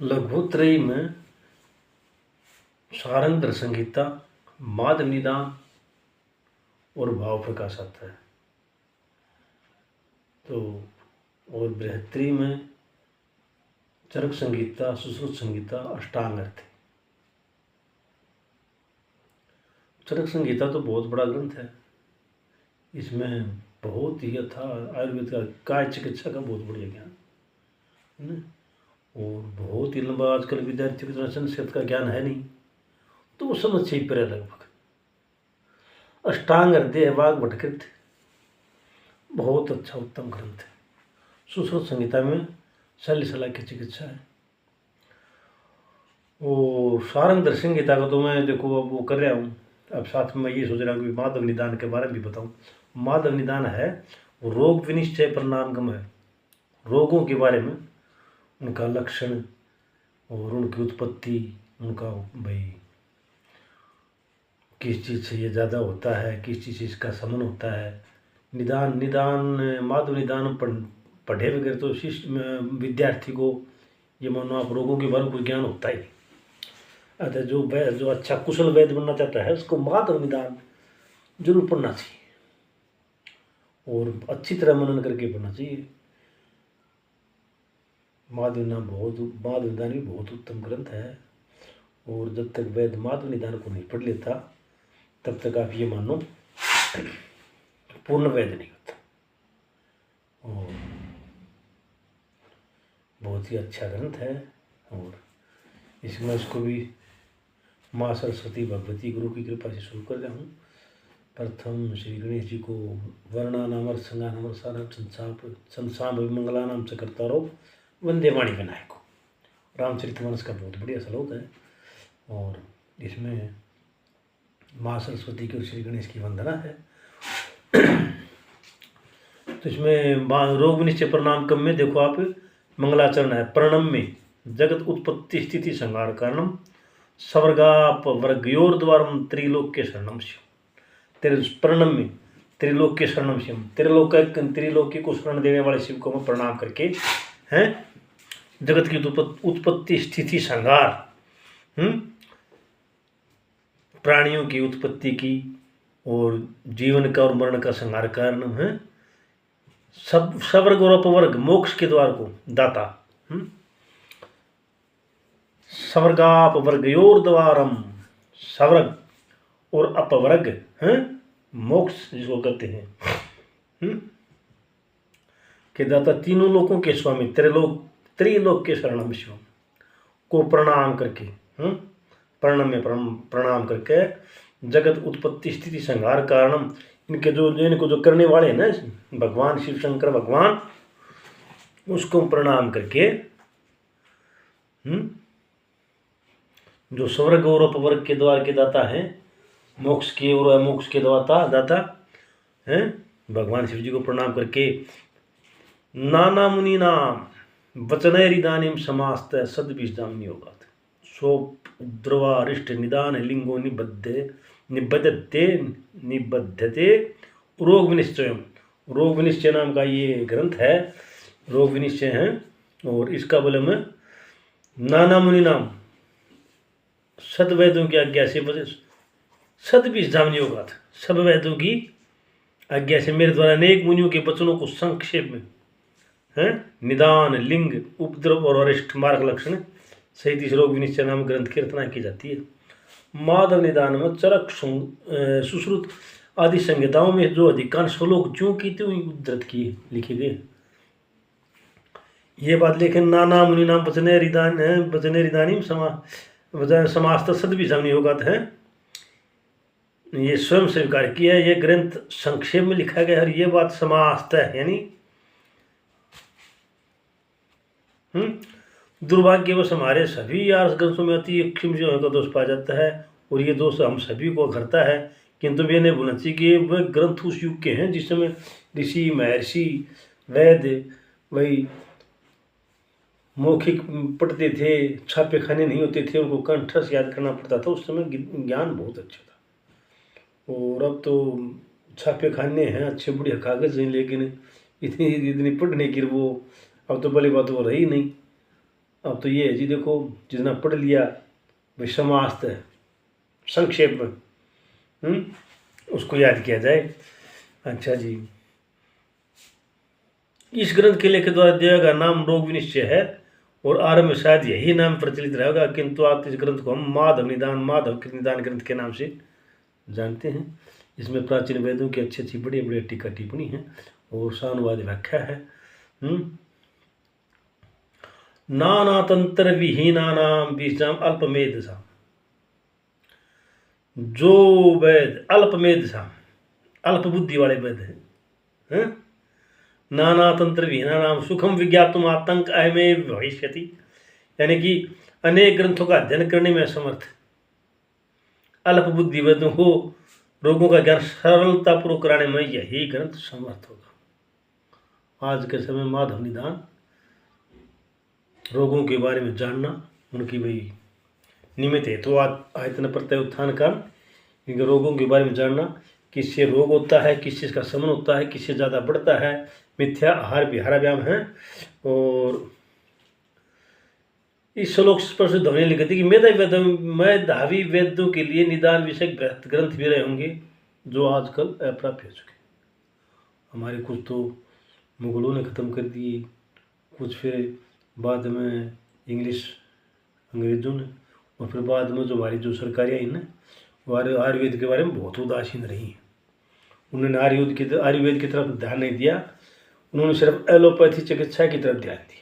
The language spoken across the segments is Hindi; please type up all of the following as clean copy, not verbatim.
लघुत्रयी में सारंग संहिता, माद निदान और भाव प्रकाश आता है। तो और बृहत्त्री में चरक संहिता, सुश्रुत संहिता, अष्टांग अर्थ है। चरक संहिता तो बहुत बड़ा ग्रंथ है। इसमें बहुत ही था आयुर्वेद का काय चिकित्सा का बहुत बढ़िया ज्ञान है और बहुत ही लंबा। आजकल विद्यार्थियों को संस्कृत का ज्ञान है नहीं तो वो समझ से ही परे लगभग। अष्टांग हृदय वाग भटकृत बहुत अच्छा उत्तम ग्रंथ है। सुश्रुत संहिता में शल्य सलाह की चिकित्सा है। और सारंग संहिता का तो मैं देखो अब वो कर रहा हूँ। अब साथ में मैं ये सोच रहा हूँ कि माधव निदान के बारे में भी बताऊँ। माधव निदान है रोग विनिश्चय परिणामगम है। रोगों के बारे में, उनका लक्षण और उनकी उत्पत्ति, उनका भाई किस चीज़ से ये ज़्यादा होता है, किस चीज़ से इसका समन होता है। निदान माधव निदान पढ़े बगैर तो शिष्य विद्यार्थी को ये मानो आप रोगों के बारे में कोई ज्ञान होता ही। अतः जो अच्छा कुशल वैद्य बनना चाहता है उसको माधव निदान जरूर पढ़ना चाहिए और अच्छी तरह मनन करके पढ़ना चाहिए। माधव निदान भी बहुत उत्तम ग्रंथ है। और जब तक वैद्य माधव निदान को नहीं पढ़ लेता तब तक आप ये मानो पूर्ण वैद्य नहीं होता। और बहुत ही अच्छा ग्रंथ है। और इसमें इसको भी माँ सरस्वती भगवती गुरु की कृपा से शुरू कर रहा हूँ। प्रथम श्री गणेश जी को वर्णानामर संगानामर सारा संसाम मंगलानाम च कर्तारो वंदे वाणी विनायको। रामचरितमानस का बहुत बढ़िया श्लोक है। और इसमें माँ सरस्वती की और श्री गणेश की वंदना है। तो इसमें रोग विनिश्चय परिणाम कम में देखो आप मंगलाचरण है। प्रणम में जगत उत्पत्ति स्थिति संहार कारणम स्वर्गाप वर्गयोर द्वारम त्रिलोक के शरणम शिव। तेरे प्रणम में त्रिलोक के शरणम शिव, त्रिलोकी को शरण देने वाले शिव को मैं प्रणाम करके हैं जगत की उत्पत्ति स्थिति संहार, प्राणियों की उत्पत्ति की और जीवन का और मरण का संहार कारण है। सब स्वर्ग और अपवर्ग मोक्ष के द्वार को दाता। स्वर्गापवर्गयोर द्वारम, स्वर्ग और अपवर्ग मोक्ष जिसको कहते हैं के दाता, तीनों लोकों के स्वामी, त्रिलोक के शरणम शिव को प्रणाम करके, प्रणम में प्रणाम करके जगत उत्पत्ति स्थिति संहार कारणम, इनको जो करने वाले हैं ना भगवान शिव शंकर भगवान, उसको प्रणाम करके जो स्वर्ग और अपवर्ग के द्वार के दाता हैं, मोक्ष के और अमोक्ष के दाता हैं, भगवान शिव जी को प्रणाम करके नाना मुनि नाम वचनैरिदानीम समास्त सद्विषदाम्नि होगा। सो द्रवारिष्ट निदान लिंगो निबद्धते रोग विनिश्चय। रोग विनिश्चय नाम का ये ग्रंथ है। रोग विनिश्चय है और इसका बोले में नाना मुनि नाम सद वैद्यों की आज्ञा से सद्विषदाम्नि होगा। सब वैद्यों की आज्ञा से मेरे द्वारा अनेक मुनियों के वचनों को संक्षेप में निदान लिंग उपद्रव और अरिष्ट मार्ग लक्षण सहित इस रोग विनिश्चय नाम ग्रंथ की रचना की जाती है। माधव निदान में चरक सुश्रुत आदि संहिताओं में जो अधिकांश श्लोक ज्यों की त्यों उद्धृत किए लिखे गए। ये बात लेकिन नाना मुनि नाम वचनैरिदानीम समास्त सद्विषदाम्नि होगा है, ये स्वयं स्वीकार किया। ये ग्रंथ संक्षेप में लिखा गया है। ये बात समास्त है यानी दुर्भाग्यवश हमारे सभी आर्ष ग्रंथों में अति क्षीण का दोष पाया जाता है और ये दोष हम सभी को घरता है। किंतु वे नहीं भूलना चाहिए कि वह ग्रंथ उस युग के हैं जिस समय ऋषि महर्षि वैद्य वही मौखिक पढ़ते थे, छापे खाने नहीं होते थे, उनको कंठस्थ याद करना पड़ता था। उस समय ज्ञान बहुत अच्छा था। और अब तो छापे खाने हैं, अच्छे बढ़िया कागज हैं, लेकिन इतनी पढ़ने की वो अब तो भली बात वो रही नहीं। अब तो ये है जी, देखो जितना पढ़ लिया भाई समास्त है संक्षेप में, उसको याद किया जाए। अच्छा जी, इस ग्रंथ के लेखक द्वारा दिया गया नाम रोग विनिश्चय है और आरंभ में शायद यही नाम प्रचलित रहेगा, किंतु आप इस ग्रंथ को हम माधव के निदान ग्रंथ के नाम से जानते हैं। इसमें प्राचीन वेदों की अच्छी अच्छी बड़ी बड़ी टीका टिप्पणी है और सानुवाद व्याख्या है। नाना तंत्र विहीनानाम बीजाम अल्पमेधसा, जो वेद अल्पमेधसा अल्प बुद्धि वाले वेद हैं, नाना तंत्र विहीनानाम सुखम विज्ञातुम आतंक अहमे भविष्यति, यानी कि अनेक ग्रंथों का अध्ययन करने में असमर्थ अल्प बुद्धि वेदों को रोगों का ज्ञान सरलतापूर्वक कराने में यही ग्रंथ समर्थ होगा। आज के समय माधव निदान रोगों के बारे में जानना, उनकी भाई निमित्त है तो आयतन प्रत्यय उत्थान काल, इनके रोगों के बारे में जानना, किससे रोग होता है, किस चीज़ का समन होता है, किससे ज़्यादा बढ़ता है, मिथ्या आहार विहार व्यायाम है। और इस श्लोक स्पष्ट ध्वनि लिखती कि मेधावी वेदों के लिए निदान विषय ग्रंथ भी रहे होंगे जो आजकल अप्राप्य हो चुके। हमारे कुछ तो मुगलों ने ख़त्म कर दिए, कुछ फिर बाद में इंग्लिश अंग्रेज़ों ने, और फिर बाद में जो हमारी जो सरकारें आई ना, वो आयुर्वेद के बारे में बहुत उदासीन रही हैं। उन्होंने आयुर्वेद की तरफ ध्यान नहीं दिया, उन्होंने सिर्फ एलोपैथी चिकित्सा की तरफ ध्यान दिया।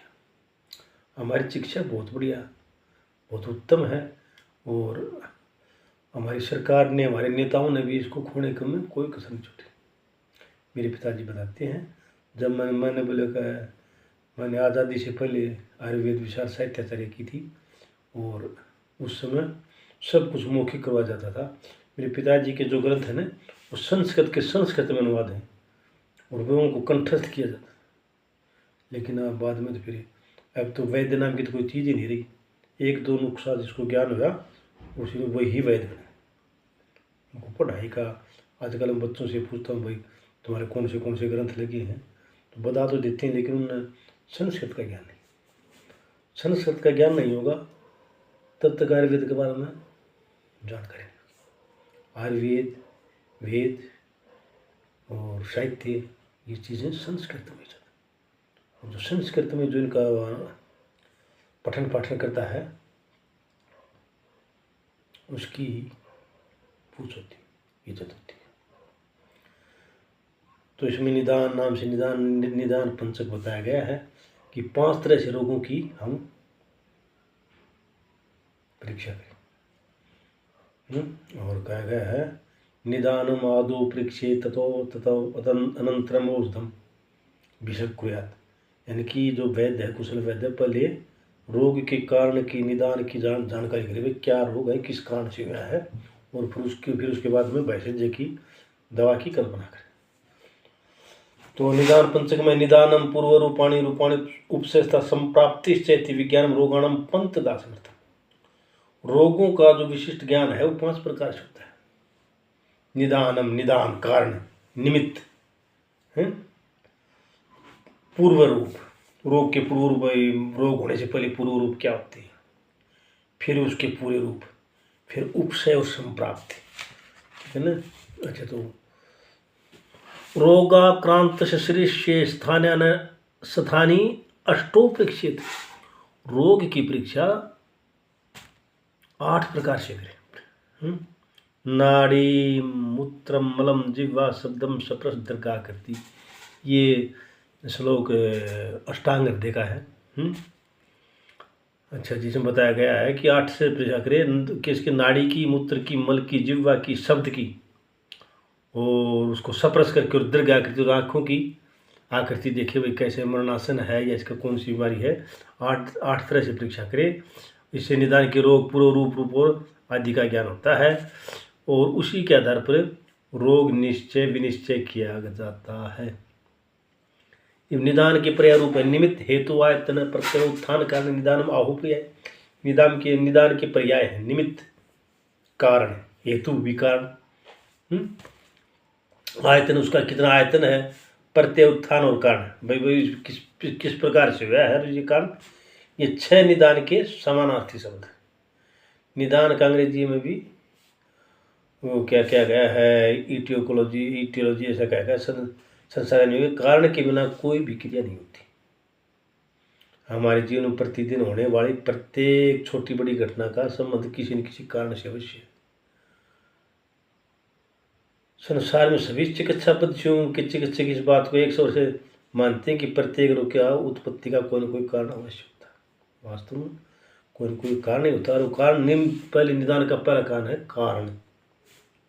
हमारी चिकित्सा बहुत बढ़िया, बहुत उत्तम है, और हमारी सरकार ने, हमारे नेताओं ने भी इसको खोने के में कोई कसर नहीं छोड़ी। मेरे पिताजी बताते हैं, जब मैंने बोले कि मैंने आज़ादी से पहले आयुर्वेद विशाल साहित्याचार्य की थी, और उस समय सब कुछ मौखिक करवा जाता था। मेरे पिताजी के जो ग्रंथ हैं ना, वो संस्कृत में अनुवाद हैं और लोगों को कंठस्थ किया जाता। लेकिन अब बाद में तो फिर अब तो वैद्य नाम की तो कोई चीज़ ही नहीं रही। एक दो नुस्खा जिसको ज्ञान हुआ उसी में वही वैद्य बने। उनको पढ़ाई का, आजकल मैं बच्चों से पूछता हूँ, भाई तुम्हारे कौन से ग्रंथ लगे हैं, तो बता तो देते हैं, लेकिन उन्हें संस्कृत का ज्ञान नहीं। संस्कृत का ज्ञान नहीं होगा तब तक आयुर्वेद के बारे में जानकारी नहीं। आयुर्वेद, वेद और साहित्य, ये चीज़ें संस्कृत में जाती, और जो संस्कृत में जो इनका पठन पाठन करता है उसकी पूछ होती, इज्जत होती है। तो इसमें निदान नाम से निदान पंचक बताया गया है कि 5 तरह से रोगों की हम परीक्षा करें। और कहा गया है निदानम आदो परीक्षे ततो अनंतरम औषधम विषक्रियात, यानी कि जो वैद्य है, कुशल वैद्य, पहले रोग के कारण की निदान की जानकारी करें, भाई क्या रोग है, किस कारण से हुआ है, और फिर उसके बाद में वैद्य की दवा की कल्पना करें। तो निदान पंचक में निदानम पूर्व रूपाणी उपसेस्ता संप्राप्ति चैति विज्ञानम रोगाणम पंत दासमर्थम, रोगों का जो विशिष्ट ज्ञान है वो 5 प्रकार से होता है। निदानम निदान कारण, निमित्त है, पूर्व रूप, रोग के पूर्व रूप, रोग होने से पहले पूर्व रूप क्या होते हैं, फिर उसके पूरे रूप, फिर उपसय और संप्राप्ति, है ना। अच्छा, तो रोगाक्रांत शरीर स्थानी अष्टो परीक्षित, रोग की परीक्षा 8 प्रकार से करें। नाड़ी मूत्रम मलम जिह्वा शब्दम सप्रस दरगाह करती, ये श्लोक अष्टांग हृदय का है। अच्छा, जिसमें बताया गया है कि 8 से परीक्षा करें कि इसके नाड़ी की, मूत्र की, मल की, जिह्वा की, शब्द की, और उसको सप्रस करके और दीर्घ आकृति और आँखों की आकृति देखे, भाई कैसे मरणासन है या इसका कौन सी बीमारी है। 8 तरह से परीक्षा करें। इससे निदान के रोग पूर्व रूप और आदि का ज्ञान होता है, और उसी के आधार पर रोग निश्चय विनिश्चय किया जाता है। निदान के पर्याय रूप है निमित्त, हेतु, आयतन, प्रत्यय, उत्थान, कारण, निदानम आहु पर्याय। निदान के पर्याय है निमित्त, कारण, हेतु, विकार, आयतन, उसका कितना आयतन है, प्रत्यय, उत्थान और कारण, भाई किस प्रकार से हुआ है ये कारण, ये 6 निदान के समानार्थी शब्द। निदान का अंग्रेजी में भी वो क्या क्या गया है, इटियोलॉजी ऐसा क्या गया, संसार में कारण के बिना कोई भी क्रिया नहीं होती। हमारे जीवन में प्रतिदिन होने वाली प्रत्येक छोटी बड़ी घटना का संबंध किसी न किसी कारण से अवश्य है। संसार में सभी चिकित्सापद्धतियों के चिकित्सक इस बात को 100 से मानते हैं कि प्रत्येक रोग की उत्पत्ति का कोई न कोई कारण अवश्य होता है। वास्तव में कोई न कोई कारण नहीं होता, और वो कारण पहले निदान का पहला कारण है कारण,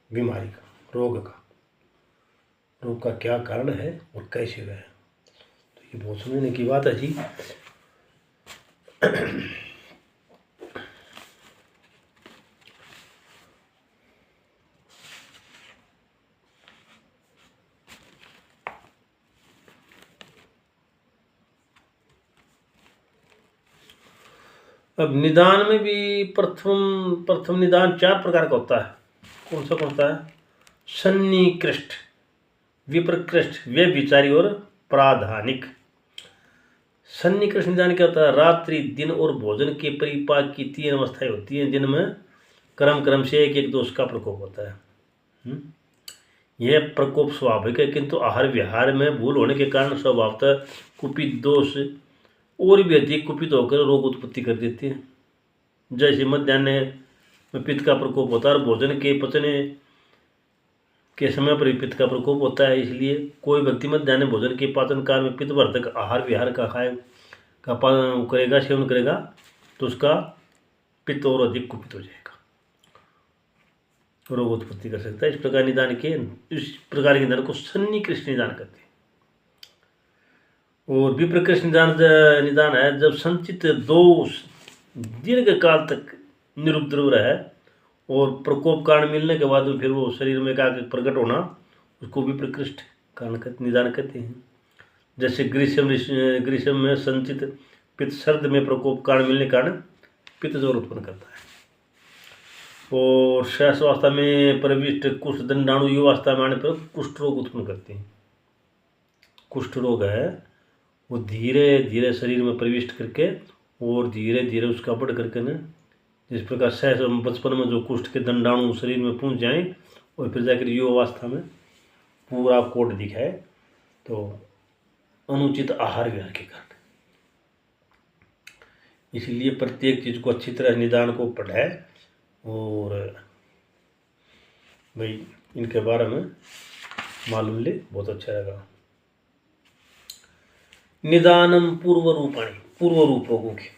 बीमारी का, रोग का, रोग का क्या कारण है और कैसे हुआ है। तो ये बहुत समझने की बात है जी। अब निदान में भी प्रथम निदान 4 प्रकार का होता है। कौन सा होता है? सन्निकृष्ट, विप्रकृष्ट, व्यभिचारी और प्राधानिक। सन्निकृष्ट निदान क्या होता है? रात्रि, दिन और भोजन के परिपाक की 3 अवस्थाएं होती हैं, जिनमें क्रम से एक दोष का प्रकोप होता है। यह प्रकोप स्वाभाविक है, किंतु आहार विहार में भूल होने के कारण स्वभावतः कुपित दोष और भी अधिक कुपित होकर रोग उत्पत्ति कर देते हैं। जैसे मध्याह्न में पित्त का प्रकोप होता है और भोजन के पचने के समय पर पित्त का प्रकोप होता है। इसलिए कोई व्यक्ति मध्याह्न भोजन के पाचन काल में पित्तवर्धक आहार विहार का पालन करेगा, सेवन करेगा, तो उसका पित्त और अधिक कुपित हो जाएगा, रोग उत्पत्ति कर सकता है। इस प्रकार के निदान को सन्निकृष्ट निदान कहते हैं। और विप्रकृष्ट निदान है जब संचित दोष दीर्घ काल तक निरुपद्रव रहे और प्रकोप कारण मिलने के बाद फिर वो शरीर में का प्रकट होना, उसको विप्रकृष्ट निदान कहते हैं। जैसे ग्रीष्म में संचित पित्त सर्द में प्रकोप कारण मिलने के कारण पित्त ज्वर उत्पन्न करता है। और शैशवावस्था में प्रविष्ट कुष्ठ दंडाणु युवावस्था में आने पर कुष्ठ रोग उत्पन्न करते हैं। कुष्ठ रोग है वो धीरे धीरे शरीर में प्रविष्ट करके और धीरे धीरे उसका बढ़ करके न, जिस प्रकार बचपन में जो कुष्ठ के दंडाणु शरीर में पहुंच जाएं और फिर जाकर युवावस्था में पूरा कोट दिखाए, तो अनुचित आहार विहार के कारण। इसलिए प्रत्येक चीज़ को अच्छी तरह निदान को पढ़ाए और भाई इनके बारे में मालूम ले, बहुत अच्छा रहेगा। निदानम पूर्व रूप रोगों के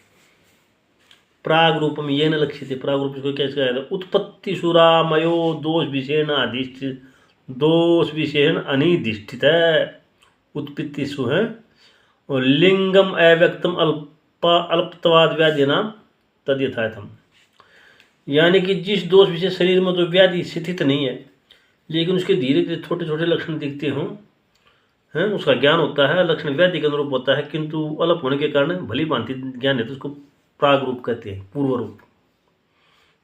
प्राग रूपम ये न लक्षित है। प्राग रूप इसको कैसे कहा जाता है? उत्पत्ति सुरामयो दोष विषेण अनिधिष्ठित है। उत्पत्ति सु है और लिंगम अव्यक्तम अल्पत्वाद व्याधि नाम तद यथायथम। यानी कि जिस दोष विशेष शरीर में तो व्याधि स्थित नहीं है, लेकिन उसके धीरे धीरे छोटे छोटे लक्षण दिखते हों, हैं, उसका ज्ञान होता है, लक्षण व्याधि के अनुरूप होता है, किंतु अल्प होने के कारण भली भांति ज्ञान है, तो उसको प्राग रूप कहते हैं, पूर्व रूप।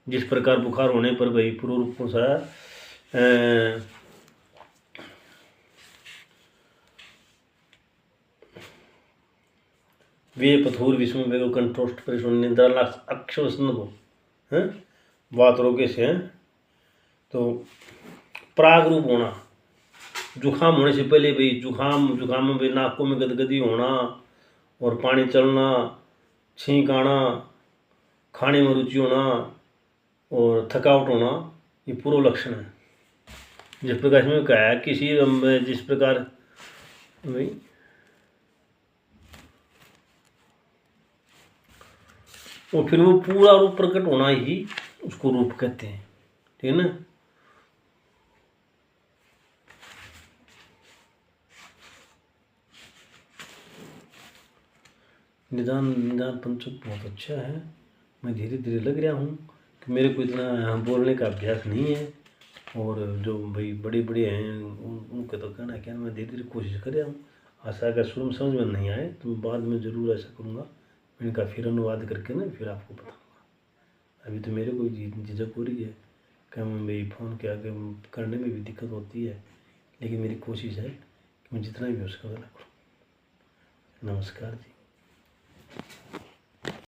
जिस प्रकार बुखार होने पर भाई पूर्व रूप कौन सा है? वे पथूर विष्णु वेगो कंठोष्ठ परिश्रम निद्रा अक्षवसन को हैं बात रोगे से हैं। तो प्राग रूप होना, जुखाम होने से पहले भाई जुखाम में भाई नाकों में गदगदी होना और पानी चलना, छींक आना, खाने में रुचि होना और थकावट होना, ये पूर्व लक्षण है। जिस प्रकार इसमें कहा है किसी जिस प्रकार भाई और फिर वो पूरा रूप प्रकट होना ही उसको रूप कहते हैं, ठीक है ना। निदान पंचक बहुत अच्छा है। मैं धीरे धीरे लग रहा हूँ कि मेरे को इतना बोलने का अभ्यास नहीं है, और जो भाई बड़े हैं उनका तो कहना है क्या, मैं धीरे धीरे कोशिश कर रहा हूँ। आशा अगर शुरू में समझ में नहीं आए तो बाद में ज़रूर ऐसा करूँगा, इनका फिर अनुवाद करके ना फिर आपको बताऊँगा। अभी तो मेरे को झिझक हो रही है कि मैं भाई फ़ोन के आगे करने में भी दिक्कत होती है, लेकिन मेरी कोशिश है कि मैं जितना भी हो सका करूँ। नमस्कार जी।